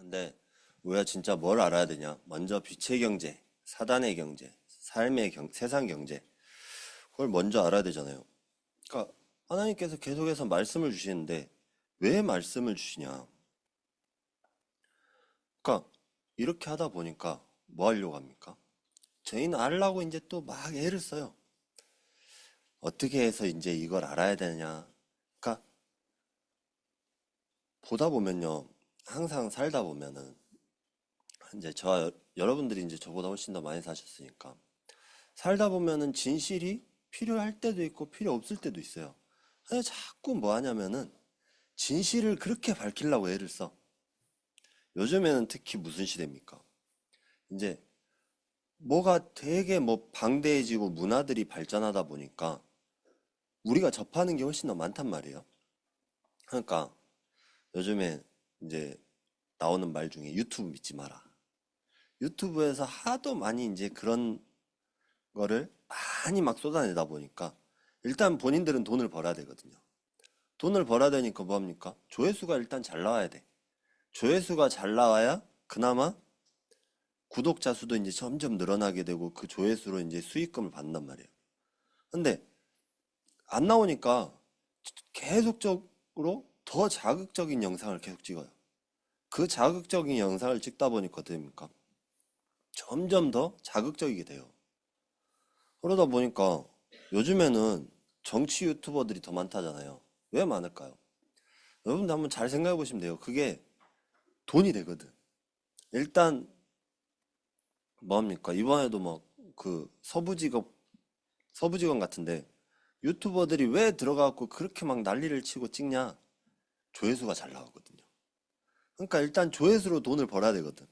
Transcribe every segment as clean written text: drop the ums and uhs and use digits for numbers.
근데 우리가 진짜 뭘 알아야 되냐? 먼저 빛의 경제, 사단의 경제, 세상 경제. 그걸 먼저 알아야 되잖아요. 그러니까 하나님께서 계속해서 말씀을 주시는데 왜 말씀을 주시냐? 그러니까 이렇게 하다 보니까 뭐 하려고 합니까? 저희는 알라고 이제 또 막 애를 써요. 어떻게 해서 이제 이걸 알아야 되냐? 그러니까 보다 보면요. 항상 살다 보면은 이제 여러분들이 이제 저보다 훨씬 더 많이 사셨으니까 살다 보면은 진실이 필요할 때도 있고 필요 없을 때도 있어요. 근데 자꾸 뭐 하냐면은 진실을 그렇게 밝히려고 애를 써. 요즘에는 특히 무슨 시대입니까? 이제 뭐가 되게 뭐 방대해지고 문화들이 발전하다 보니까 우리가 접하는 게 훨씬 더 많단 말이에요. 그러니까 요즘에 이제 나오는 말 중에 유튜브 믿지 마라. 유튜브에서 하도 많이 이제 그런 거를 많이 막 쏟아내다 보니까 일단 본인들은 돈을 벌어야 되거든요. 돈을 벌어야 되니까 뭐 합니까? 조회수가 일단 잘 나와야 돼. 조회수가 잘 나와야 그나마 구독자 수도 이제 점점 늘어나게 되고 그 조회수로 이제 수익금을 받는단 말이에요. 근데 안 나오니까 계속적으로 더 자극적인 영상을 계속 찍어요. 그 자극적인 영상을 찍다 보니까 어떻게 됩니까? 점점 더 자극적이게 돼요. 그러다 보니까 요즘에는 정치 유튜버들이 더 많다잖아요. 왜 많을까요? 여러분들 한번 잘 생각해 보시면 돼요. 그게 돈이 되거든. 일단 뭐합니까? 이번에도 막 그 서부지검 같은데 유튜버들이 왜 들어가갖고 그렇게 막 난리를 치고 찍냐? 조회수가 잘 나오거든요. 그러니까 일단 조회수로 돈을 벌어야 되거든.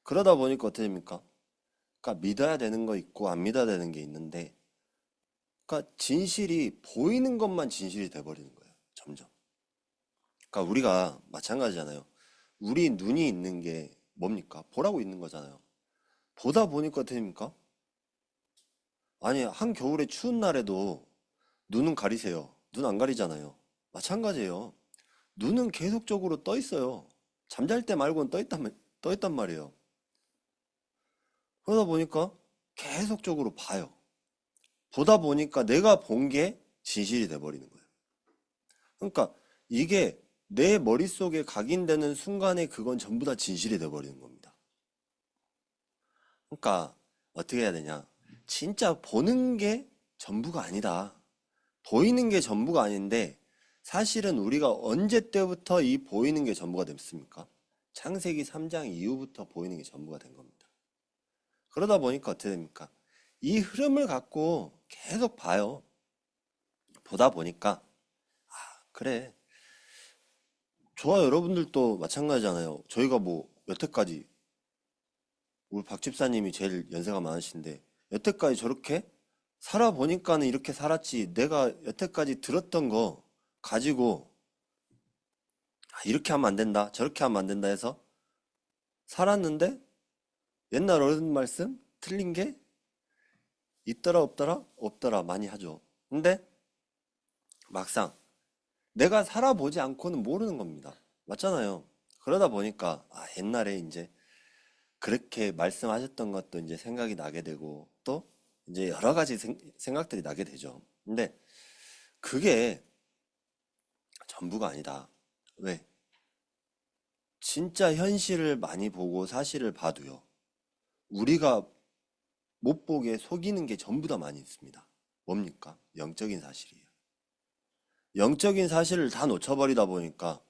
그러다 보니까 어떻게 됩니까? 그러니까 믿어야 되는 거 있고 안 믿어야 되는 게 있는데, 그러니까 진실이 보이는 것만 진실이 돼버리는 거예요. 점점. 그러니까 우리가 마찬가지잖아요. 우리 눈이 있는 게 뭡니까? 보라고 있는 거잖아요. 보다 보니까 어떻게 됩니까? 아니, 한겨울에 추운 날에도 눈은 가리세요. 눈 안 가리잖아요. 마찬가지예요. 눈은 계속적으로 떠 있어요. 잠잘 때 말고는 떠 있단 말이에요. 그러다 보니까 계속적으로 봐요. 보다 보니까 내가 본 게 진실이 돼버리는 거예요. 그러니까 이게 내 머릿속에 각인되는 순간에 그건 전부 다 진실이 돼버리는 겁니다. 그러니까 어떻게 해야 되냐? 진짜 보는 게 전부가 아니다. 보이는 게 전부가 아닌데 사실은 우리가 언제 때부터 이 보이는 게 전부가 됐습니까? 창세기 3장 이후부터 보이는 게 전부가 된 겁니다. 그러다 보니까 어떻게 됩니까? 이 흐름을 갖고 계속 봐요. 보다 보니까 그래. 저와 여러분들도 마찬가지잖아요. 저희가 뭐 여태까지 우리 박 집사님이 제일 연세가 많으신데 여태까지 저렇게 살아보니까는 이렇게 살았지. 내가 여태까지 들었던 거 가지고 이렇게 하면 안 된다. 저렇게 하면 안 된다 해서 살았는데 옛날 어른 말씀 틀린 게 있더라 없더라 없더라 많이 하죠. 근데 막상 내가 살아보지 않고는 모르는 겁니다. 맞잖아요. 그러다 보니까 옛날에 이제 그렇게 말씀하셨던 것도 이제 생각이 나게 되고 또 이제 여러 가지 생각들이 나게 되죠. 근데 그게 전부가 아니다. 왜? 진짜 현실을 많이 보고 사실을 봐도요. 우리가 못 보게 속이는 게 전부 다 많이 있습니다. 뭡니까? 영적인 사실이에요. 영적인 사실을 다 놓쳐버리다 보니까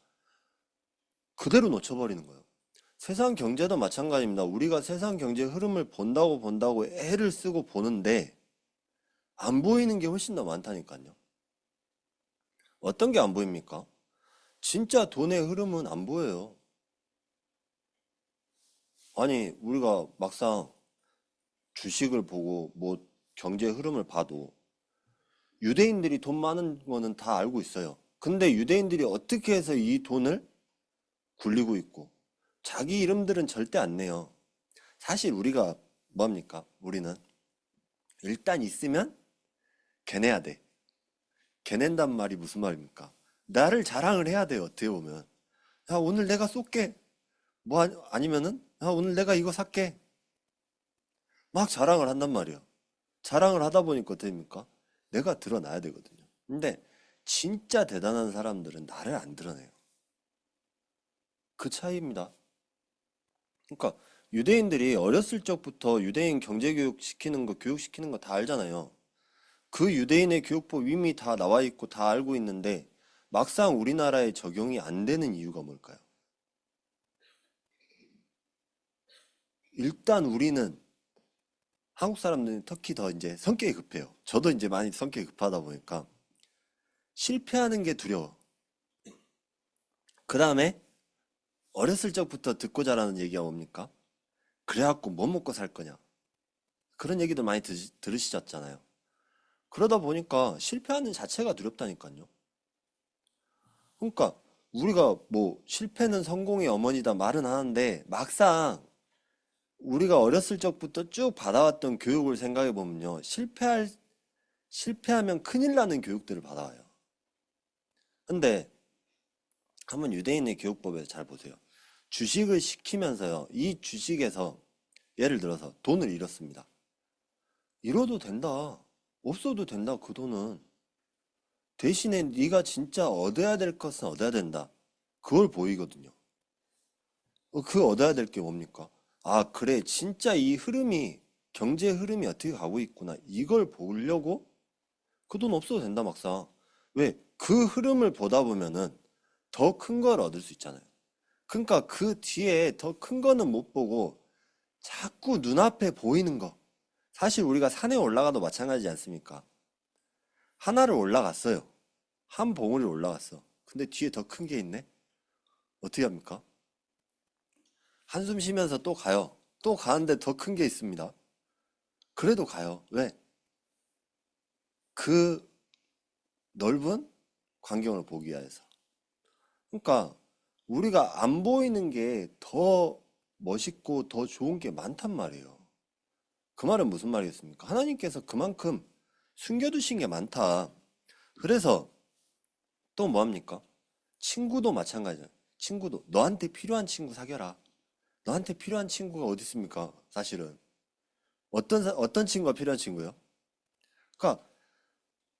그대로 놓쳐버리는 거예요. 세상 경제도 마찬가지입니다. 우리가 세상 경제 흐름을 본다고 애를 쓰고 보는데 안 보이는 게 훨씬 더 많다니까요. 어떤 게 안 보입니까? 진짜 돈의 흐름은 안 보여요. 아니, 우리가 막상 주식을 보고 뭐 경제 흐름을 봐도 유대인들이 돈 많은 거는 다 알고 있어요. 근데 유대인들이 어떻게 해서 이 돈을 굴리고 있고 자기 이름들은 절대 안 내요. 사실 우리가 뭡니까? 우리는 일단 있으면 개내야 돼. 개낸단 말이 무슨 말입니까? 나를 자랑을 해야 돼요. 어떻게 보면. 야, 오늘 내가 쏠게. 뭐 아니면은 오늘 내가 이거 살게. 막 자랑을 한단 말이에요. 자랑을 하다 보니까 어떻게 됩니까? 내가 드러나야 되거든요. 근데 진짜 대단한 사람들은 나를 안 드러내요. 그 차이입니다. 그러니까 유대인들이 어렸을 적부터 유대인 경제교육 시키는 거, 교육시키는 거 다 알잖아요. 그 유대인의 교육법 이미 다 나와 있고 다 알고 있는데 막상 우리나라에 적용이 안 되는 이유가 뭘까요? 일단 우리는 한국 사람들은 특히 더 이제 성격이 급해요. 저도 이제 많이 성격이 급하다 보니까 실패하는 게 두려워. 그 다음에 어렸을 적부터 듣고 자라는 얘기가 뭡니까? 그래갖고 뭐 먹고 살 거냐? 그런 얘기도 많이 들으시잖아요. 그러다 보니까 실패하는 자체가 두렵다니까요. 그러니까 우리가 뭐 실패는 성공의 어머니다 말은 하는데 막상 우리가 어렸을 적부터 쭉 받아왔던 교육을 생각해 보면요. 실패하면 큰일 나는 교육들을 받아와요. 근데 한번 유대인의 교육법에 잘 보세요. 주식을 시키면서요. 이 주식에서 예를 들어서 돈을 잃었습니다. 잃어도 된다. 없어도 된다. 그 돈은. 대신에 네가 진짜 얻어야 될 것은 얻어야 된다. 그걸 보이거든요. 그 얻어야 될 게 뭡니까? 아, 그래. 진짜 이 흐름이, 경제 흐름이 어떻게 가고 있구나. 이걸 보려고 그 돈 없어도 된다, 막상. 왜? 그 흐름을 보다 보면은 더 큰 걸 얻을 수 있잖아요. 그러니까 그 뒤에 더 큰 거는 못 보고 자꾸 눈앞에 보이는 거. 사실 우리가 산에 올라가도 마찬가지지 않습니까? 하나를 올라갔어요. 한 봉우리 올라갔어. 근데 뒤에 더 큰 게 있네? 어떻게 합니까? 한숨 쉬면서 또 가요. 또 가는데 더 큰 게 있습니다. 그래도 가요. 왜? 그 넓은 광경을 보기 위해서. 그러니까 우리가 안 보이는 게 더 멋있고 더 좋은 게 많단 말이에요. 그 말은 무슨 말이겠습니까? 하나님께서 그만큼 숨겨두신 게 많다. 그래서 또 뭐합니까? 친구도 마찬가지야. 친구도 너한테 필요한 친구 사귀어라. 너한테 필요한 친구가 어디 있습니까? 사실은 어떤 친구가 필요한 친구예요? 그러니까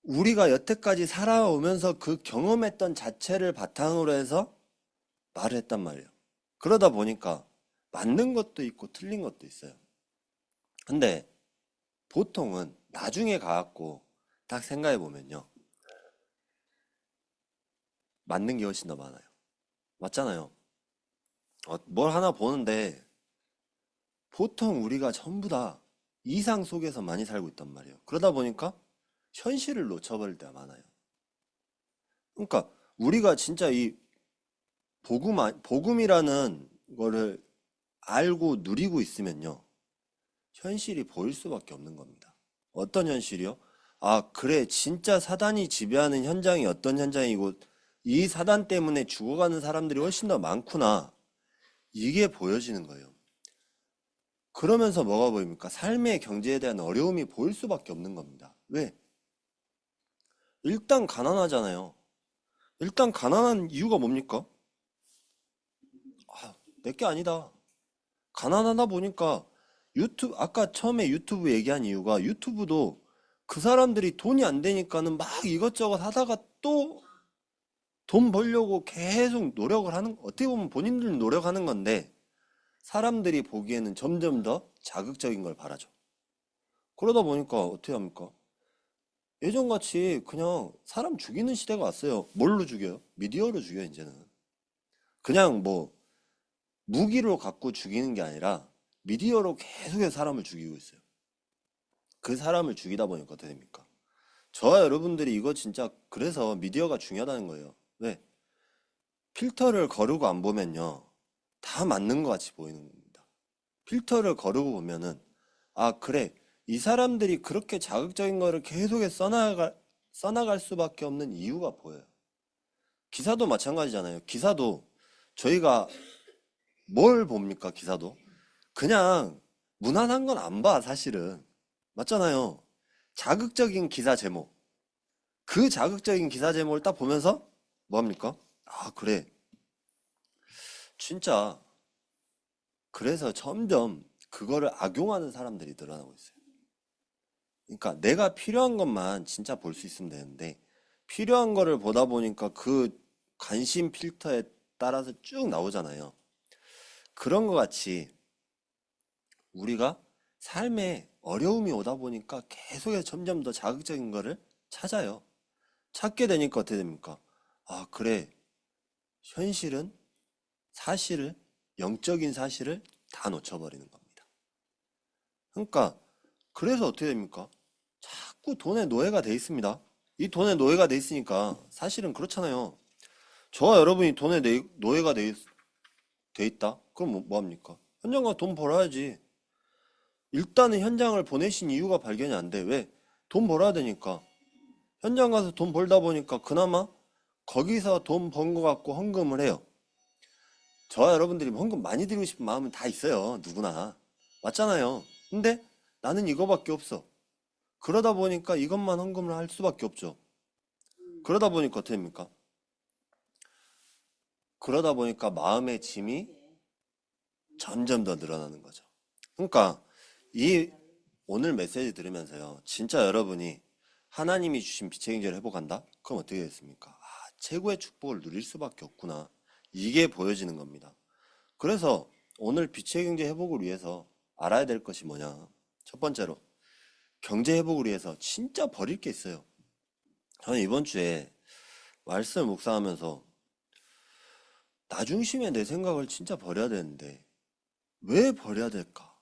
우리가 여태까지 살아오면서 그 경험했던 자체를 바탕으로 해서 말을 했단 말이에요. 그러다 보니까 맞는 것도 있고 틀린 것도 있어요. 근데 보통은 나중에 가갖고 딱 생각해 보면요. 맞는 게 훨씬 더 많아요. 맞잖아요. 뭘 하나 보는데 보통 우리가 전부 다 이상 속에서 많이 살고 있단 말이에요. 그러다 보니까 현실을 놓쳐버릴 때가 많아요. 그러니까 우리가 진짜 이 복음이라는 거를 알고 누리고 있으면요. 현실이 보일 수밖에 없는 겁니다. 어떤 현실이요? 아, 그래. 진짜 사단이 지배하는 현장이 어떤 현장이고 이 사단 때문에 죽어가는 사람들이 훨씬 더 많구나. 이게 보여지는 거예요. 그러면서 뭐가 보입니까? 삶의 경제에 대한 어려움이 보일 수밖에 없는 겁니다. 왜? 일단 가난하잖아요. 일단 가난한 이유가 뭡니까? 아, 내게 아니다. 가난하다 보니까 아까 처음에 유튜브 얘기한 이유가 유튜브도 그 사람들이 돈이 안 되니까는 막 이것저것 하다가 또 돈 벌려고 계속 노력을 어떻게 보면 본인들은 노력하는 건데 사람들이 보기에는 점점 더 자극적인 걸 바라죠. 그러다 보니까 어떻게 합니까? 예전같이 그냥 사람 죽이는 시대가 왔어요. 뭘로 죽여요? 미디어로 죽여요, 이제는. 그냥 뭐 무기로 갖고 죽이는 게 아니라 미디어로 계속해서 사람을 죽이고 있어요. 그 사람을 죽이다 보니까 어떻게 됩니까? 저와 여러분들이 이거 진짜 그래서 미디어가 중요하다는 거예요. 왜? 필터를 거르고 안 보면요. 다 맞는 것 같이 보이는 겁니다. 필터를 거르고 보면은 아, 그래. 이 사람들이 그렇게 자극적인 거를 계속해서 써나갈 수밖에 없는 이유가 보여요. 기사도 마찬가지잖아요. 기사도 저희가 뭘 봅니까, 기사도? 그냥 무난한 건 안 봐, 사실은. 맞잖아요. 자극적인 기사 제목. 그 자극적인 기사 제목을 딱 보면서 뭐 합니까? 아, 그래. 진짜 그래서 점점 그거를 악용하는 사람들이 늘어나고 있어요. 그러니까 내가 필요한 것만 진짜 볼 수 있으면 되는데 필요한 거를 보다 보니까 그 관심 필터에 따라서 쭉 나오잖아요. 그런 것 같이 우리가 삶에 어려움이 오다 보니까 계속해서 점점 더 자극적인 거를 찾아요. 찾게 되니까 어떻게 됩니까? 아, 그래. 현실은 사실을, 영적인 사실을 다 놓쳐버리는 겁니다. 그러니까, 그래서 어떻게 됩니까? 자꾸 돈의 노예가 돼 있습니다. 이 돈의 노예가 돼 있으니까 사실은 그렇잖아요. 저와 여러분이 돈의 노예가 돼 있다? 그럼 뭐 합니까? 현장 가서 돈 벌어야지. 일단은 현장을 보내신 이유가 발견이 안 돼. 왜? 돈 벌어야 되니까. 현장 가서 돈 벌다 보니까 그나마 거기서 돈 번 거 갖고 헌금을 해요. 저와 여러분들이 헌금 많이 드리고 싶은 마음은 다 있어요. 누구나. 맞잖아요. 근데 나는 이거밖에 없어. 그러다 보니까 이것만 헌금을 할 수밖에 없죠. 그러다 보니까 어떻게 됩니까? 그러다 보니까 마음의 짐이 점점 더 늘어나는 거죠. 그러니까 이 오늘 메시지 들으면서요. 진짜 여러분이 하나님이 주신 빛의 경제를 회복한다? 그럼 어떻게 됐습니까? 아, 최고의 축복을 누릴 수밖에 없구나. 이게 보여지는 겁니다. 그래서 오늘 빛의 경제 회복을 위해서 알아야 될 것이 뭐냐? 첫 번째로 경제 회복을 위해서 진짜 버릴 게 있어요. 저는 이번 주에 말씀 묵상하면서 나 중심의 내 생각을 진짜 버려야 되는데 왜 버려야 될까?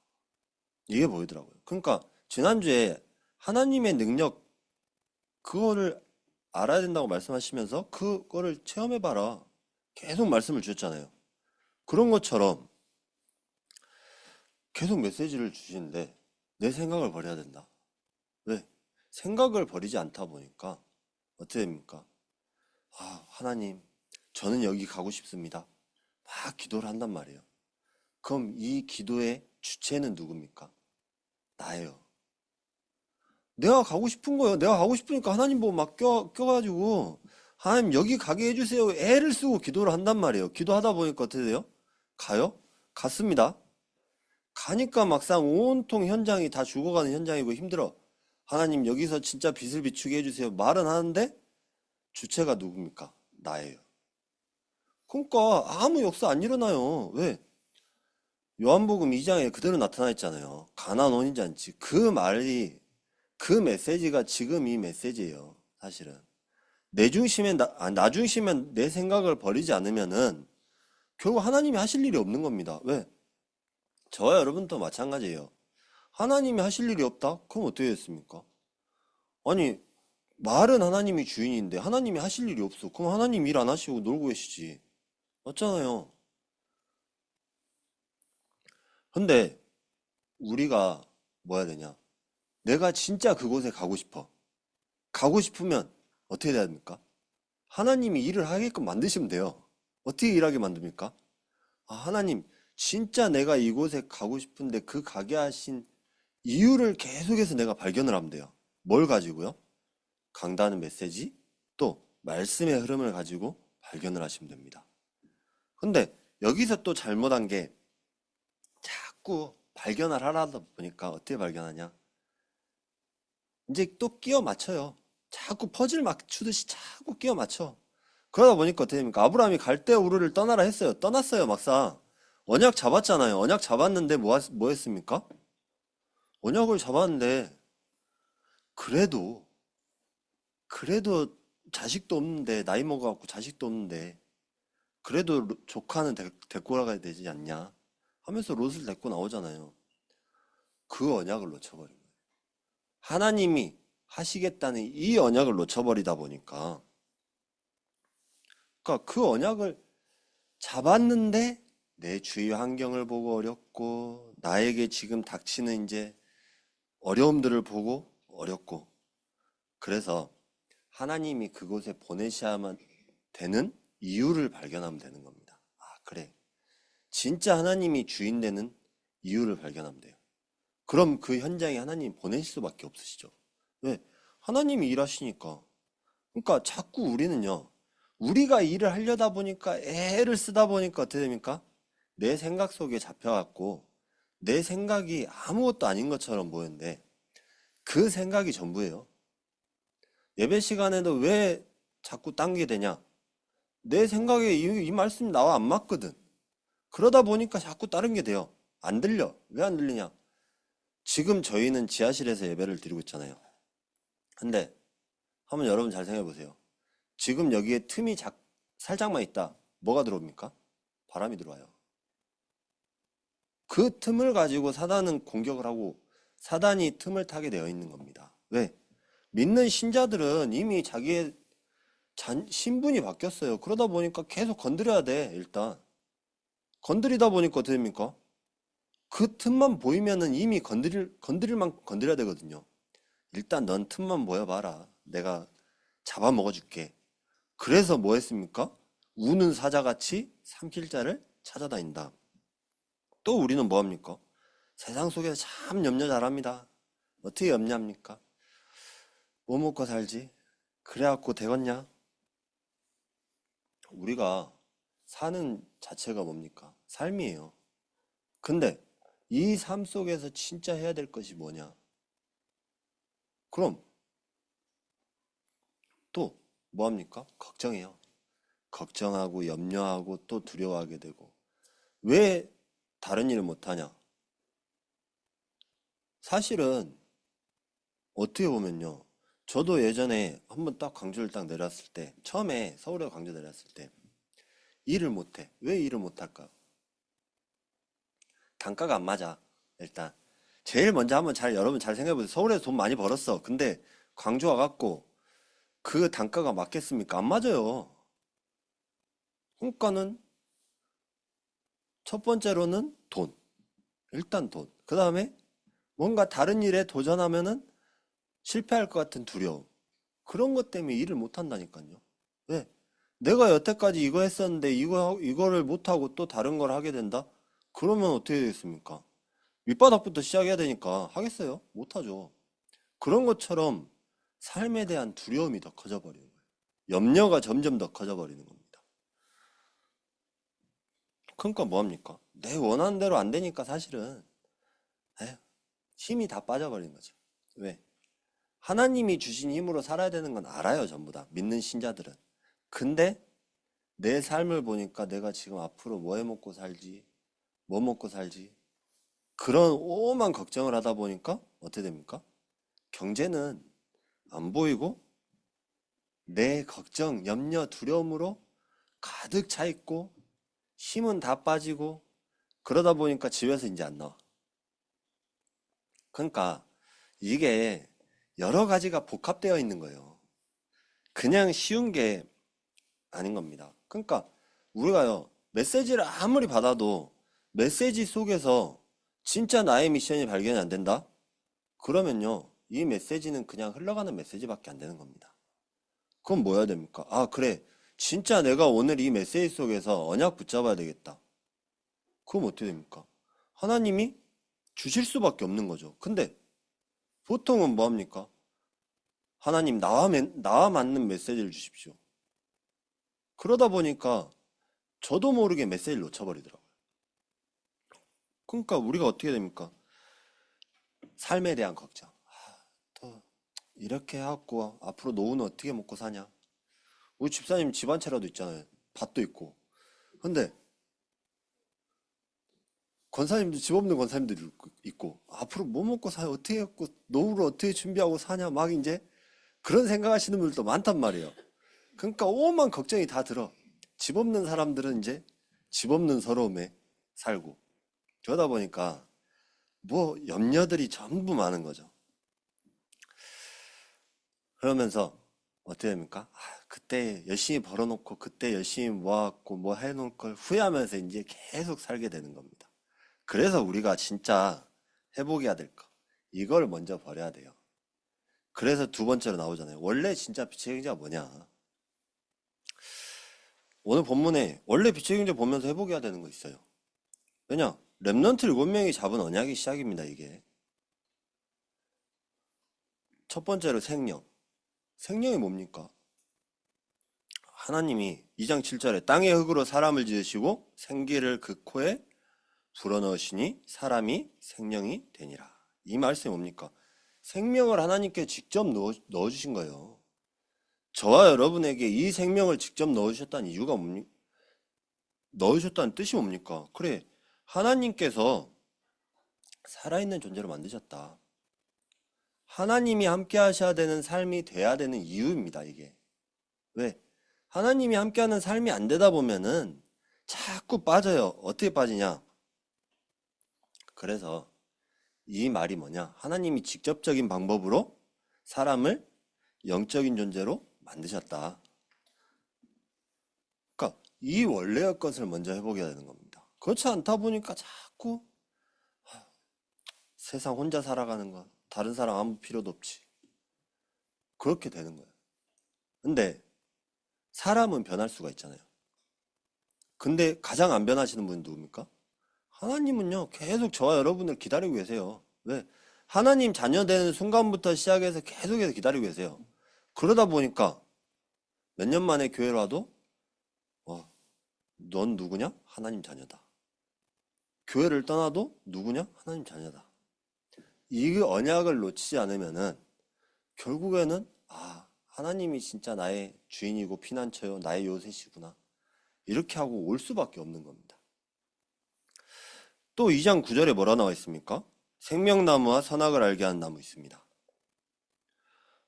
이게 보이더라고요. 그러니까 지난주에 하나님의 능력 그거를 알아야 된다고 말씀하시면서 그거를 체험해봐라. 계속 말씀을 주셨잖아요. 그런 것처럼 계속 메시지를 주시는데 내 생각을 버려야 된다. 왜? 생각을 버리지 않다 보니까 어떻게 됩니까? 아, 하나님, 저는 여기 가고 싶습니다. 막 기도를 한단 말이에요. 그럼 이 기도의 주체는 누굽니까? 나예요. 내가 가고 싶은 거예요. 내가 가고 싶으니까 하나님 보고 막 껴가지고 하나님 여기 가게 해주세요. 애를 쓰고 기도를 한단 말이에요. 기도하다 보니까 어떻게 돼요? 가요? 갔습니다. 가니까 막상 온통 현장이 다 죽어가는 현장이고 힘들어. 하나님 여기서 진짜 빛을 비추게 해주세요. 말은 하는데 주체가 누굽니까? 나예요. 그러니까 아무 역사 안 일어나요. 왜? 요한복음 2장에 그대로 나타나 있잖아요. 가나안 혼인잔치. 그 말이 그 메시지가 지금 이 메시지예요. 사실은. 내 중심에 나 중심에 내 생각을 버리지 않으면은 결국 하나님이 하실 일이 없는 겁니다. 왜? 저와 여러분도 마찬가지예요. 하나님이 하실 일이 없다? 그럼 어떻게 됐습니까? 아니, 말은 하나님이 주인인데 하나님이 하실 일이 없어. 그럼 하나님 일 안 하시고 놀고 계시지. 맞잖아요. 근데 우리가 뭐 해야 되냐? 내가 진짜 그곳에 가고 싶어. 가고 싶으면 어떻게 해야 됩니까? 하나님이 일을 하게끔 만드시면 돼요. 어떻게 일하게 만듭니까? 아, 하나님, 진짜 내가 이곳에 가고 싶은데 그 가게 하신 이유를 계속해서 내가 발견을 하면 돼요. 뭘 가지고요? 강단의 메시지, 또 말씀의 흐름을 가지고 발견을 하시면 됩니다. 근데 여기서 또 잘못한 게 자꾸 발견을 하다 보니까 어떻게 발견하냐? 이제 또 끼워 맞춰요. 자꾸 퍼즐 맞추듯이 자꾸 끼워 맞춰. 그러다 보니까 어떻게 됩니까? 아브라함이 갈대 우르를 떠나라 했어요. 떠났어요, 막상. 언약 잡았잖아요. 언약 잡았는데 뭐 했습니까? 언약을 잡았는데 그래도 그래도 자식도 없는데 나이 먹어갖고 자식도 없는데 그래도 조카는 데리고 나가야 되지 않냐 하면서 롯을 데리고 나오잖아요. 그 언약을 놓쳐버린 거예요. 하나님이 하시겠다는 이 언약을 놓쳐버리다 보니까 그러니까 그 언약을 잡았는데 내 주위 환경을 보고 어렵고 나에게 지금 닥치는 이제 어려움들을 보고 어렵고 그래서 하나님이 그곳에 보내셔야만 되는 이유를 발견하면 되는 겁니다. 아, 그래. 진짜 하나님이 주인 되는 이유를 발견하면 돼요. 그럼 그 현장에 하나님 보내실 수밖에 없으시죠. 왜? 하나님이 일하시니까. 그러니까 자꾸 우리는요. 우리가 일을 하려다 보니까 애를 쓰다 보니까 어떻게 됩니까? 내 생각 속에 잡혀갖고 내 생각이 아무것도 아닌 것처럼 보이는데 그 생각이 전부예요. 예배 시간에도 왜 자꾸 딴게 되냐? 내 생각에 이 말씀이 나와 안 맞거든. 그러다 보니까 자꾸 다른 게 돼요. 안 들려. 왜 안 들리냐? 지금 저희는 지하실에서 예배를 드리고 있잖아요. 근데 한번 여러분 잘 생각해 보세요. 지금 여기에 틈이 살짝만 있다. 뭐가 들어옵니까? 바람이 들어와요. 그 틈을 가지고 사단은 공격을 하고 사단이 틈을 타게 되어 있는 겁니다. 왜? 믿는 신자들은 이미 자기의 신분이 바뀌었어요. 그러다 보니까 계속 건드려야 돼, 일단. 건드리다 보니까 어떻게 됩니까? 그 틈만 보이면은 이미 건드릴 만큼 건드려야 되거든요. 일단 넌 틈만 보여봐라. 내가 잡아먹어 줄게. 그래서 뭐 했습니까? 우는 사자같이 삼킬 자를 찾아다닌다. 또 우리는 뭐 합니까? 세상 속에서 참 염려 잘합니다. 어떻게 염려합니까? 뭐 먹고 살지? 그래갖고 되겠냐? 우리가 사는 자체가 뭡니까? 삶이에요. 근데 이 삶 속에서 진짜 해야 될 것이 뭐냐? 그럼 또 뭐 합니까? 걱정해요. 걱정하고 염려하고 또 두려워하게 되고. 왜 다른 일을 못하냐? 사실은 어떻게 보면요. 저도 예전에 한번 딱 광주를 딱 내렸을 때, 처음에 서울에 광주 내렸을 때 일을 못해. 왜 일을 못할까? 단가가 안 맞아. 일단 제일 먼저 한번 여러분 잘 생각해 보세요. 서울에서 돈 많이 벌었어. 근데 광주 와갖고 그 단가가 맞겠습니까? 안 맞아요. 그러니까는 첫 번째로는 돈. 일단 돈. 그 다음에 뭔가 다른 일에 도전하면은 실패할 것 같은 두려움. 그런 것 때문에 일을 못 한다니까요. 왜? 내가 여태까지 이거 했었는데 이거를 못하고 또 다른 걸 하게 된다? 그러면 어떻게 되겠습니까? 밑바닥부터 시작해야 되니까 하겠어요? 못하죠. 그런 것처럼 삶에 대한 두려움이 더 커져버리는 거예요. 염려가 점점 더 커져버리는 겁니다. 그러니까 뭐합니까? 내 원하는 대로 안 되니까 사실은 에휴, 힘이 다 빠져버리는 거죠. 왜? 하나님이 주신 힘으로 살아야 되는 건 알아요, 전부 다. 믿는 신자들은. 근데 내 삶을 보니까 내가 지금 앞으로 뭐 해 먹고 살지, 뭐 먹고 살지, 그런 오만 걱정을 하다 보니까 어떻게 됩니까? 경제는 안 보이고 내 걱정, 염려, 두려움으로 가득 차 있고 힘은 다 빠지고 그러다 보니까 집에서 이제 안 나와. 그러니까 이게 여러 가지가 복합되어 있는 거예요. 그냥 쉬운 게 아닌 겁니다. 그러니까 우리가요, 메시지를 아무리 받아도 메시지 속에서 진짜 나의 미션이 발견이 안 된다? 그러면요, 이 메시지는 그냥 흘러가는 메시지밖에 안 되는 겁니다. 그럼 뭐 해야 됩니까? 아, 그래. 진짜 내가 오늘 이 메시지 속에서 언약 붙잡아야 되겠다. 그럼 어떻게 됩니까? 하나님이 주실 수밖에 없는 거죠. 근데 보통은 뭐 합니까? 하나님 나와 맞는 메시지를 주십시오. 그러다 보니까 저도 모르게 메시지를 놓쳐버리더라고요. 그러니까 우리가 어떻게 됩니까? 삶에 대한 걱정. 또 이렇게 해갖고 앞으로 노후는 어떻게 먹고 사냐? 우리 집사님 집 한 채라도 있잖아요. 밭도 있고. 근데 권사님도 집 없는 권사님들이 있고 앞으로 뭐 먹고 사요? 어떻게 해갖고 노후를 어떻게 준비하고 사냐? 막 이제 그런 생각하시는 분들도 많단 말이에요. 그러니까 오만 걱정이 다 들어. 집 없는 사람들은 이제 집 없는 서러움에 살고 그러다 보니까 뭐 염려들이 전부 많은 거죠. 그러면서 어떻게 됩니까? 아, 그때 열심히 벌어놓고 그때 열심히 모아갖고 뭐 해놓을 걸 후회하면서 이제 계속 살게 되는 겁니다. 그래서 우리가 진짜 회복해야 될 거. 이걸 먼저 버려야 돼요. 그래서 두 번째로 나오잖아요. 원래 진짜 빛의 경제가 뭐냐? 오늘 본문에 원래 빛의 경제 보면서 회복해야 되는 거 있어요. 왜냐? 렘넌트 7명이 잡은 언약이 시작입니다, 이게. 첫 번째로 생명. 생명이 뭡니까? 하나님이 2장 7절에 땅의 흙으로 사람을 지으시고 생기를 그 코에 불어넣으시니 사람이 생명이 되니라. 이 말씀이 뭡니까? 생명을 하나님께 직접 넣어주신 거예요. 저와 여러분에게 이 생명을 직접 넣어주셨다는 이유가 뭡니까? 넣으셨다는 뜻이 뭡니까? 그래, 하나님께서 살아있는 존재로 만드셨다. 하나님이 함께 하셔야 되는 삶이 돼야 되는 이유입니다, 이게. 왜? 하나님이 함께하는 삶이 안 되다 보면은 자꾸 빠져요. 어떻게 빠지냐? 그래서 이 말이 뭐냐? 하나님이 직접적인 방법으로 사람을 영적인 존재로 만드셨다. 그러니까 이 원래의 것을 먼저 해보게 되는 겁니다. 그렇지 않다 보니까 자꾸 세상 혼자 살아가는 거, 다른 사람 아무 필요도 없지. 그렇게 되는 거예요. 근데 사람은 변할 수가 있잖아요. 근데 가장 안 변하시는 분은 누굽니까? 하나님은요, 계속 저와 여러분을 기다리고 계세요. 왜? 하나님 자녀 되는 순간부터 시작해서 계속해서 기다리고 계세요. 그러다 보니까 몇 년 만에 교회로 와도, 넌 누구냐? 하나님 자녀다. 교회를 떠나도 누구냐? 하나님 자녀다. 이 언약을 놓치지 않으면은 결국에는 하나님이 진짜 나의 주인이고 피난처요, 나의 요새시구나. 이렇게 하고 올 수밖에 없는 겁니다. 또 2장 9절에 뭐라 나와 있습니까? 생명나무와 선악을 알게 하는 나무 있습니다.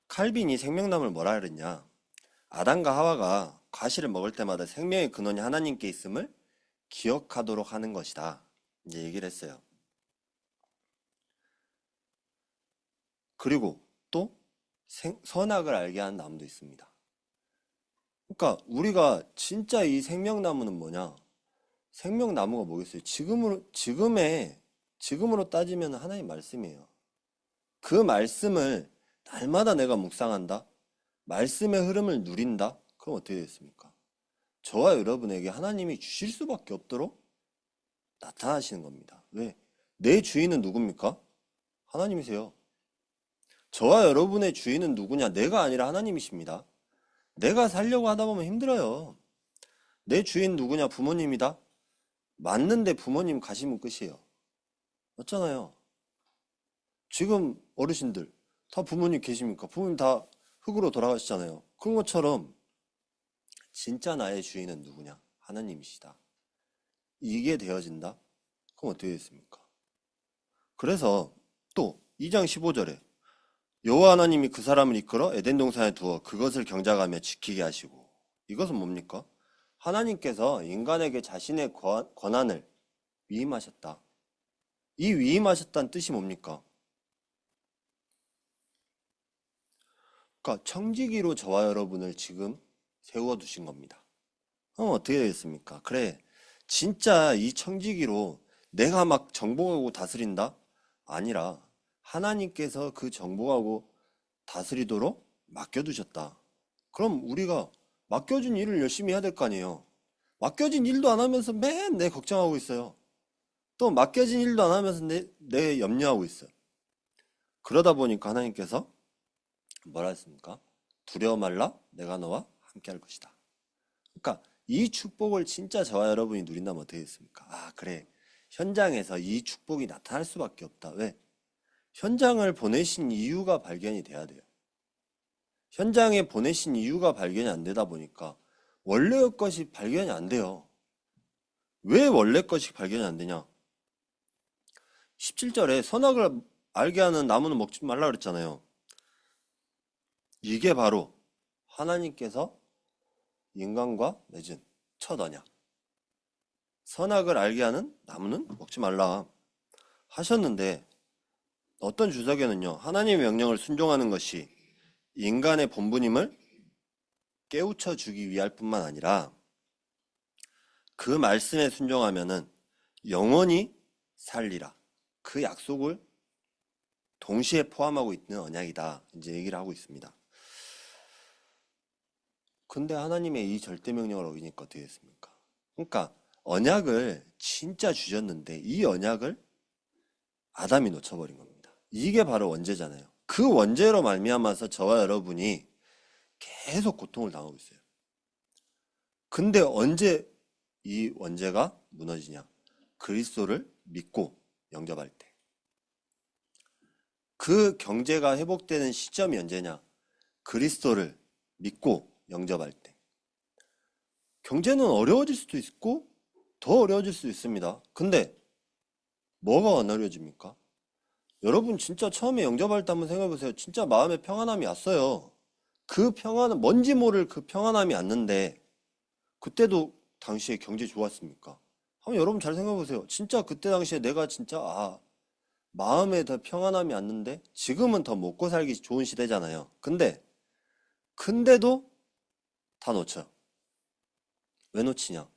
칼빈이 생명나무를 뭐라 그랬냐? 아담과 하와가 과실을 먹을 때마다 생명의 근원이 하나님께 있음을 기억하도록 하는 것이다. 이제 얘기를 했어요. 그리고 또 선악을 알게 하는 나무도 있습니다. 그러니까 우리가 진짜 이 생명나무는 뭐냐? 생명나무가 뭐겠어요? 지금으로 따지면 하나님 말씀이에요. 그 말씀을 날마다 내가 묵상한다? 말씀의 흐름을 누린다? 그럼 어떻게 되겠습니까? 저와 여러분에게 하나님이 주실 수밖에 없도록 나타나시는 겁니다. 왜? 내 주인은 누굽니까? 하나님이세요. 저와 여러분의 주인은 누구냐? 내가 아니라 하나님이십니다. 내가 살려고 하다 보면 힘들어요. 내 주인 누구냐? 부모님이다? 맞는데 부모님 가시면 끝이에요. 맞잖아요. 지금 어르신들 다 부모님 계십니까? 부모님 다 흙으로 돌아가시잖아요. 그런 것처럼 진짜 나의 주인은 누구냐? 하나님이시다. 이게 되어진다? 그럼 어떻게 됐습니까? 그래서 또 2장 15절에 여호와 하나님이 그 사람을 이끌어 에덴 동산에 두어 그것을 경작하며 지키게 하시고, 이것은 뭡니까? 하나님께서 인간에게 자신의 권한을 위임하셨다. 이 위임하셨다는 뜻이 뭡니까? 그러니까 청지기로 저와 여러분을 지금 세워두신 겁니다. 그럼 어떻게 되겠습니까? 그래, 진짜 이 청지기로 내가 막 정복하고 다스린다? 아니라 하나님께서 그 정복하고 다스리도록 맡겨두셨다. 그럼 우리가 맡겨준 일을 열심히 해야 될 거 아니에요. 맡겨진 일도 안 하면서 맨 내 걱정하고 있어요. 또 맡겨진 일도 안 하면서 내 염려하고 있어요. 그러다 보니까 하나님께서 뭐라 했습니까? 두려워 말라, 내가 너와 함께 할 것이다. 그러니까 이 축복을 진짜 저와 여러분이 누린다면 어떻게 됐습니까? 그래, 현장에서 이 축복이 나타날 수밖에 없다. 왜? 현장을 보내신 이유가 발견이 돼야 돼요. 현장에 보내신 이유가 발견이 안 되다 보니까 원래의 것이 발견이 안 돼요. 왜 원래 것이 발견이 안 되냐? 17절에 선악을 알게 하는 나무는 먹지 말라 그랬잖아요. 이게 바로 하나님께서 인간과 맺은 첫 언약. 선악을 알게 하는 나무는 먹지 말라 하셨는데, 어떤 주석에는요, 하나님의 명령을 순종하는 것이 인간의 본분임을 깨우쳐 주기 위할 뿐만 아니라 그 말씀에 순종하면은 영원히 살리라, 그 약속을 동시에 포함하고 있는 언약이다, 이제 얘기를 하고 있습니다. 근데 하나님의 이 절대 명령을 어기니까 어떻게 됐습니까? 그러니까 언약을 진짜 주셨는데 이 언약을 아담이 놓쳐버린 겁니다. 이게 바로 원죄잖아요. 그 원죄로 말미암아서 저와 여러분이 계속 고통을 당하고 있어요. 근데 언제 이 원죄가 무너지냐? 그리스도를 믿고 영접할 때. 그 경제가 회복되는 시점이 언제냐? 그리스도를 믿고 영접할 때. 경제는 어려워질 수도 있고 더 어려워질 수도 있습니다. 근데 뭐가 안 어려워집니까? 여러분 진짜 처음에 영접할 때 한번 생각해 보세요. 진짜 마음에 평안함이 왔어요. 그 평안은 뭔지 모를 그 평안함이 왔는데 그때도 당시에 경제 좋았습니까? 한번 여러분 잘 생각해 보세요. 진짜 그때 당시에 내가 진짜 마음에 더 평안함이 왔는데 지금은 더 먹고 살기 좋은 시대잖아요. 근데도 다 놓쳐요. 왜 놓치냐?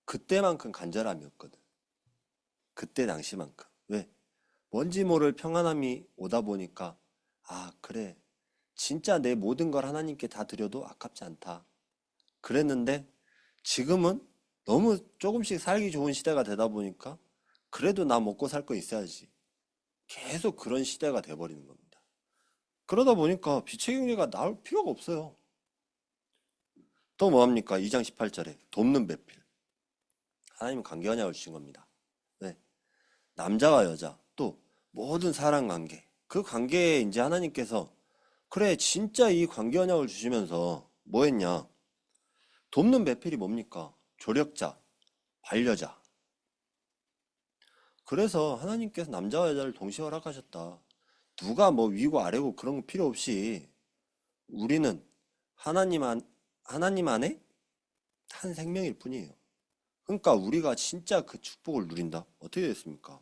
그때만큼 간절함이었거든. 그때 당시만큼. 왜? 뭔지 모를 평안함이 오다 보니까 그래. 진짜 내 모든 걸 하나님께 다 드려도 아깝지 않다. 그랬는데 지금은 너무 조금씩 살기 좋은 시대가 되다 보니까 그래도 나 먹고 살 거 있어야지. 계속 그런 시대가 돼버리는 겁니다. 그러다 보니까 빛의 경제가 나올 필요가 없어요. 또 뭐합니까? 2장 18절에 돕는 배필. 하나님은 관계 언약을 주신 겁니다. 네. 남자와 여자 또 모든 사람 관계 그 관계에 이제 하나님께서 그래 진짜 이 관계 언약을 주시면서 뭐 했냐? 돕는 배필이 뭡니까? 조력자, 반려자. 그래서 하나님께서 남자와 여자를 동시에 허락하셨다. 누가 뭐 위고 아래고 그런 거 필요 없이 우리는 하나님 안에 한 생명일 뿐이에요. 그러니까 우리가 진짜 그 축복을 누린다. 어떻게 됐습니까?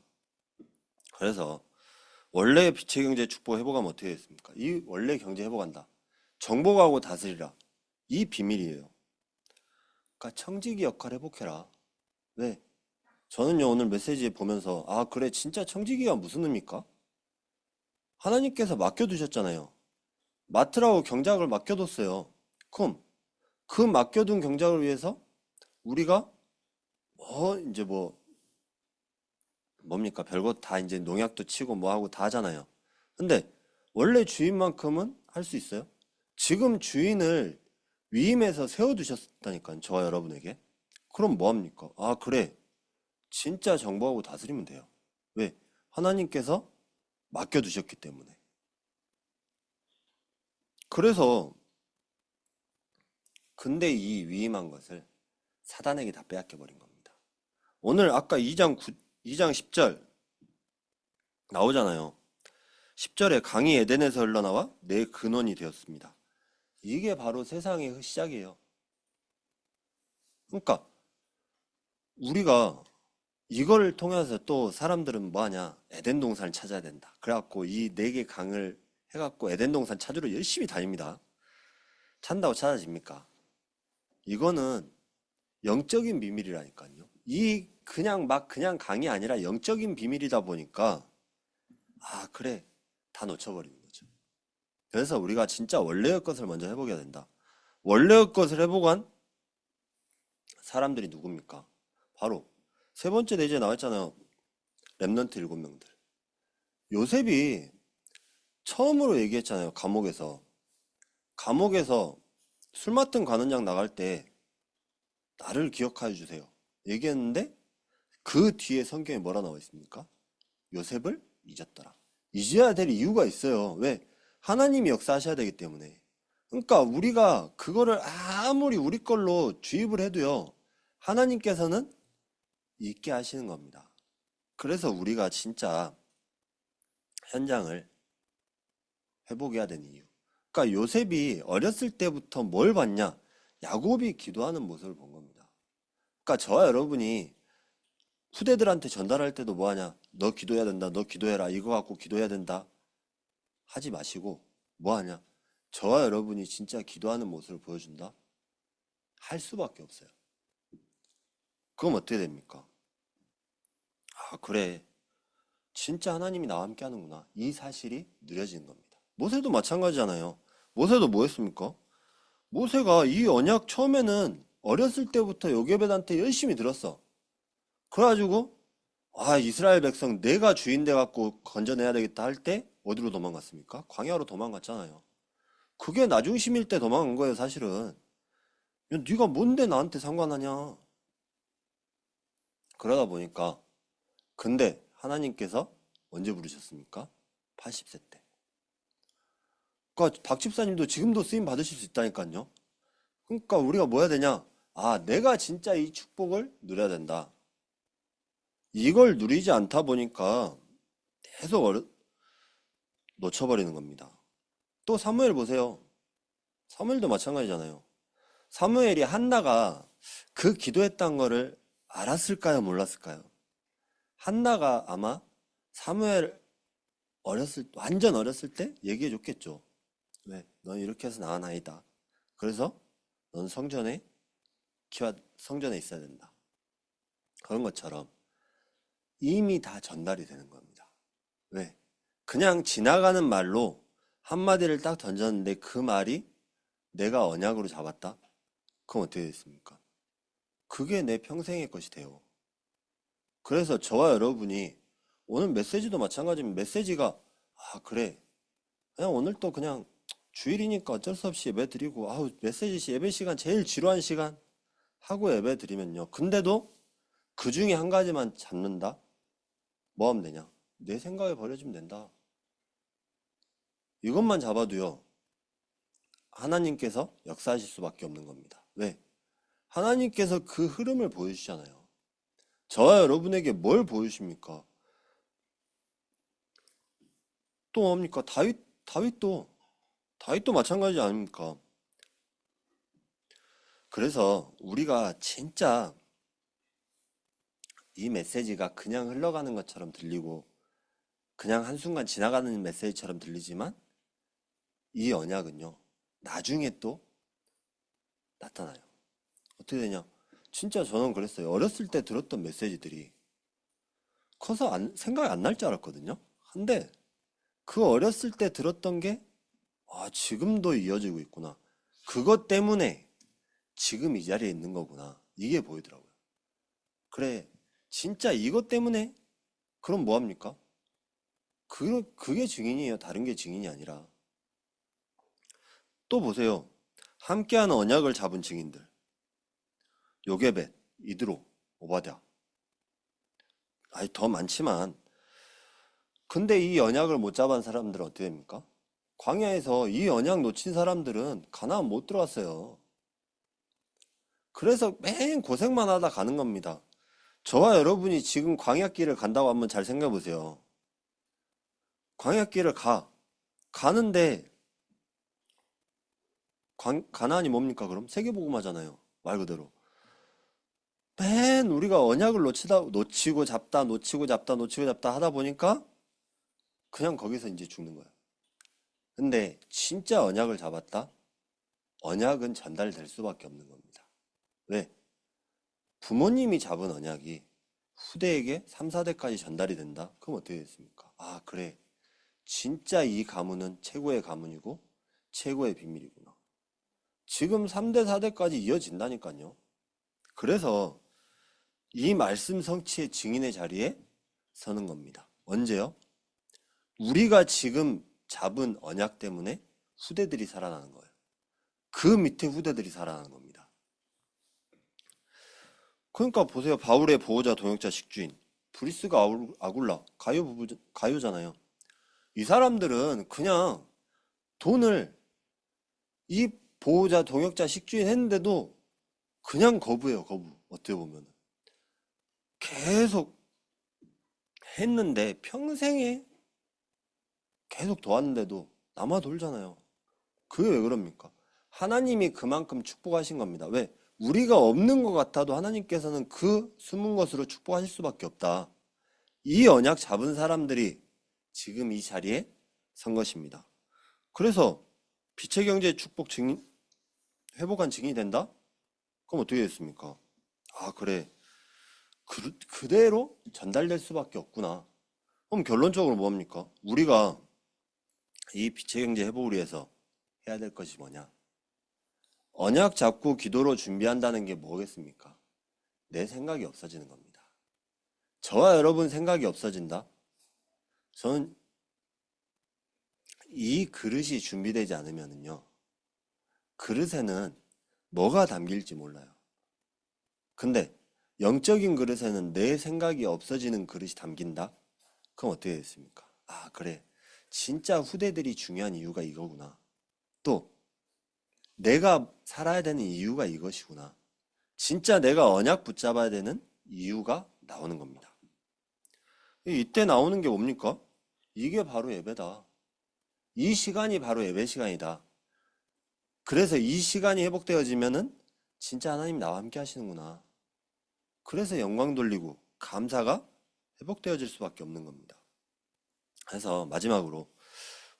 그래서 원래 빛의 경제 축복 회복하면 어떻게 됐습니까? 이 원래 경제 회복한다. 정복하고 다스리라. 이 비밀이에요. 그러니까 청지기 역할 회복해라. 왜? 저는요 오늘 메시지 보면서 그래 진짜 청지기가 무슨 의미입니까? 하나님께서 맡겨두셨잖아요. 맡으라고 경작을 맡겨뒀어요. 그럼 그 맡겨둔 경작을 위해서 우리가 이제 뭡니까? 별거 다 이제 농약도 치고 뭐 하고 다 하잖아요. 근데 원래 주인만큼은 할 수 있어요? 지금 주인을 위임해서 세워두셨다니까요. 저와 여러분에게. 그럼 뭐 합니까? 그래. 진짜 정보하고 다스리면 돼요. 왜? 하나님께서 맡겨두셨기 때문에. 그래서 근데 이 위임한 것을 사단에게 다 빼앗겨버린 겁니다. 오늘 아까 2장 10절 나오잖아요. 10절에 강이 에덴에서 흘러나와 내 근원이 되었습니다. 이게 바로 세상의 시작이에요. 그러니까 우리가 이걸 통해서 또 사람들은 뭐 하냐? 에덴 동산을 찾아야 된다. 그래갖고 이 네 개 강을 해갖고 에덴 동산 찾으러 열심히 다닙니다. 찾는다고 찾아집니까? 이거는 영적인 비밀이라니까요. 이 그냥 강이 아니라 영적인 비밀이다 보니까 그래. 다 놓쳐버리는 거죠. 그래서 우리가 진짜 원래의 것을 먼저 회복해야 된다. 원래의 것을 회복한 사람들이 누굽니까? 바로 세 번째 내지에 나왔잖아요. 렘넌트 7명들. 요셉이 처음으로 얘기했잖아요. 감옥에서 술 맡은 관원장 나갈 때 나를 기억하여 주세요. 얘기했는데 그 뒤에 성경에 뭐라 나와 있습니까? 요셉을 잊었더라. 잊어야 될 이유가 있어요. 왜? 하나님이 역사하셔야 되기 때문에. 그러니까 우리가 그거를 아무리 우리 걸로 주입을 해도요. 하나님께서는 잊게 하시는 겁니다. 그래서 우리가 진짜 현장을 회복해야 되는 이유. 그러니까 요셉이 어렸을 때부터 뭘 봤냐? 야곱이 기도하는 모습을 본 겁니다. 그러니까 저와 여러분이 후대들한테 전달할 때도 뭐 하냐? 너 기도해야 된다. 너 기도해라. 이거 갖고 기도해야 된다. 하지 마시고 뭐 하냐? 저와 여러분이 진짜 기도하는 모습을 보여준다? 할 수밖에 없어요. 그럼 어떻게 됩니까? 그래. 진짜 하나님이 나와 함께 하는구나. 이 사실이 느려지는 겁니다. 모세도 마찬가지잖아요. 모세도 뭐 했습니까? 모세가 이 언약 처음에는 어렸을 때부터 요게벳한테 열심히 들었어. 그래가지고 이스라엘 백성 내가 주인 돼 갖고 건져내야 되겠다 할 때 어디로 도망갔습니까? 광야로 도망갔잖아요. 그게 나중심일 때 도망간 거예요, 사실은. 야, 네가 뭔데 나한테 상관하냐? 그러다 보니까 근데 하나님께서 언제 부르셨습니까? 80세 때. 그러니까 박 집사님도 지금도 쓰임 받으실 수 있다니까요. 그러니까 우리가 뭐 해야 되냐? 아, 내가 진짜 이 축복을 누려야 된다. 이걸 누리지 않다 보니까 계속 놓쳐버리는 겁니다. 또 사무엘 보세요. 사무엘도 마찬가지잖아요. 사무엘이 한나가 그 기도했던 거를 알았을까요? 몰랐을까요? 한나가 아마 사무엘 완전 어렸을 때 얘기해 줬겠죠. 왜? 넌 이렇게 해서 낳은 아이다. 그래서 넌 성전에 있어야 된다. 그런 것처럼 이미 다 전달이 되는 겁니다. 왜? 그냥 지나가는 말로 한마디를 딱 던졌는데 그 말이 내가 언약으로 잡았다? 그럼 어떻게 됐습니까? 그게 내 평생의 것이 돼요. 그래서 저와 여러분이 오늘 메시지도 마찬가지면 메시지가 아 그래 그냥 오늘 또 그냥 주일이니까 어쩔 수 없이 예배 드리고 아우 메시지 예배 시간 제일 지루한 시간 하고 예배 드리면요. 근데도 그 중에 한 가지만 잡는다? 뭐 하면 되냐? 내 생각에 버려지면 된다. 이것만 잡아도요. 하나님께서 역사하실 수밖에 없는 겁니다. 왜? 하나님께서 그 흐름을 보여주시잖아요. 저와 여러분에게 뭘 보여주십니까? 또 뭡니까? 다윗도 마찬가지 아닙니까? 그래서 우리가 진짜 이 메시지가 그냥 흘러가는 것처럼 들리고 그냥 한순간 지나가는 메시지처럼 들리지만 이 언약은요. 나중에 또 나타나요. 어떻게 되냐? 진짜 저는 그랬어요. 어렸을 때 들었던 메시지들이 커서 생각이 안 날 줄 알았거든요. 근데 그 어렸을 때 들었던 게 지금도 이어지고 있구나. 그것 때문에 지금 이 자리에 있는 거구나. 이게 보이더라고요. 그래, 진짜 이것 때문에 그럼 뭐 합니까? 그게 증인이에요. 다른 게 증인이 아니라. 또 보세요. 함께하는 언약을 잡은 증인들. 요게벳, 이드로, 오바댜. 아니 더 많지만 근데 이 언약을 못 잡은 사람들은 어떻게 됩니까? 광야에서 이 언약 놓친 사람들은 가나안 못 들어갔어요. 그래서 맨 고생만 하다 가는 겁니다. 저와 여러분이 지금 광야길을 간다고 한번 잘 생각해 보세요. 광야길을 가는데 가나안이 뭡니까 그럼? 세계복음화잖아요. 말 그대로. 맨 우리가 언약을 놓치고 잡다 놓치고 잡다 놓치고 잡다 하다 보니까 그냥 거기서 이제 죽는 거예요. 근데 진짜 언약을 잡았다? 언약은 전달될 수밖에 없는 겁니다. 왜? 부모님이 잡은 언약이 후대에게 3, 4대까지 전달이 된다? 그럼 어떻게 됐습니까? 아, 그래. 진짜 이 가문은 최고의 가문이고 최고의 비밀이구나. 지금 3대, 4대까지 이어진다니까요. 그래서 이 말씀 성취의 증인의 자리에 서는 겁니다. 언제요? 우리가 지금 잡은 언약 때문에 후대들이 살아나는 거예요. 그 밑에 후대들이 살아나는 겁니다. 그러니까 보세요. 바울의 보호자 동역자 식주인 브리스가 아굴라 가요잖아요. 이 사람들은 그냥 돈을 이 보호자 동역자 식주인 했는데도 그냥 거부해요. 거부. 어떻게 보면 계속 했는데 평생에 계속 도왔는데도 남아 돌잖아요. 그게 왜 그럽니까? 하나님이 그만큼 축복하신 겁니다. 왜? 우리가 없는 것 같아도 하나님께서는 그 숨은 것으로 축복하실 수밖에 없다. 이 언약 잡은 사람들이 지금 이 자리에 선 것입니다. 그래서 빛의 경제의 축복 증인, 회복한 증인이 된다? 그럼 어떻게 됐습니까? 아, 그래. 그대로 전달될 수밖에 없구나. 그럼 결론적으로 뭡니까? 우리가 이 빛의 경제 회복을 위해서 해야 될 것이 뭐냐? 언약 잡고 기도로 준비한다는 게 뭐겠습니까? 내 생각이 없어지는 겁니다. 저와 여러분 생각이 없어진다? 저는 이 그릇이 준비되지 않으면요. 그릇에는 뭐가 담길지 몰라요. 근데 영적인 그릇에는 내 생각이 없어지는 그릇이 담긴다? 그럼 어떻게 됐습니까? 아, 그래. 진짜 후대들이 중요한 이유가 이거구나. 또, 내가 살아야 되는 이유가 이것이구나. 진짜 내가 언약 붙잡아야 되는 이유가 나오는 겁니다. 이때 나오는 게 뭡니까? 이게 바로 예배다. 이 시간이 바로 예배 시간이다. 그래서 이 시간이 회복되어지면은 진짜 하나님 나와 함께 하시는구나. 그래서 영광 돌리고 감사가 회복되어질 수밖에 없는 겁니다. 그래서 마지막으로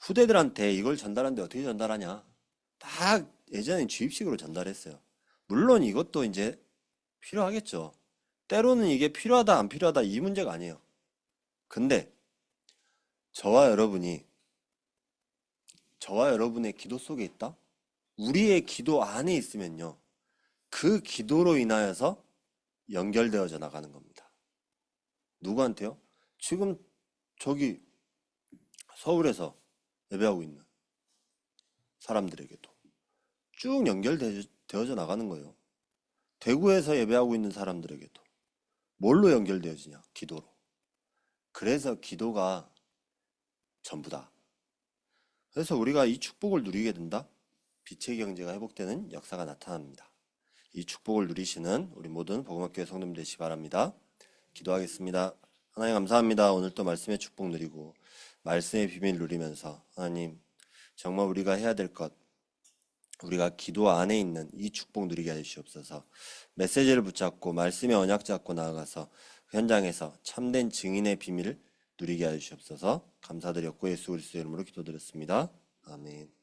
후대들한테 이걸 전달하는데 어떻게 전달하냐? 딱 예전엔 주입식으로 전달했어요. 물론 이것도 이제 필요하겠죠. 때로는 이게 필요하다 안 필요하다 이 문제가 아니에요. 근데 저와 여러분의 기도 속에 있다? 우리의 기도 안에 있으면요. 그 기도로 인하여서 연결되어져 나가는 겁니다. 누구한테요? 지금 저기 서울에서 예배하고 있는 사람들에게도 쭉 연결되어져 나가는 거예요. 대구에서 예배하고 있는 사람들에게도 뭘로 연결되어지냐? 기도로. 그래서 기도가 전부다. 그래서 우리가 이 축복을 누리게 된다. 빛의 경제가 회복되는 역사가 나타납니다. 이 축복을 누리시는 우리 모든 복음학교의 성도님 되시기 바랍니다. 기도하겠습니다. 하나님 감사합니다. 오늘 또 말씀의 축복 누리고 말씀의 비밀 누리면서 하나님 정말 우리가 해야 될 것, 우리가 기도 안에 있는 이 축복 누리게 해주시옵소서. 메시지를 붙잡고 말씀의 언약 잡고 나아가서 현장에서 참된 증인의 비밀을 누리게 해주시옵소서. 감사드렸고 예수 그리스도의 이름으로 기도드렸습니다. 아멘.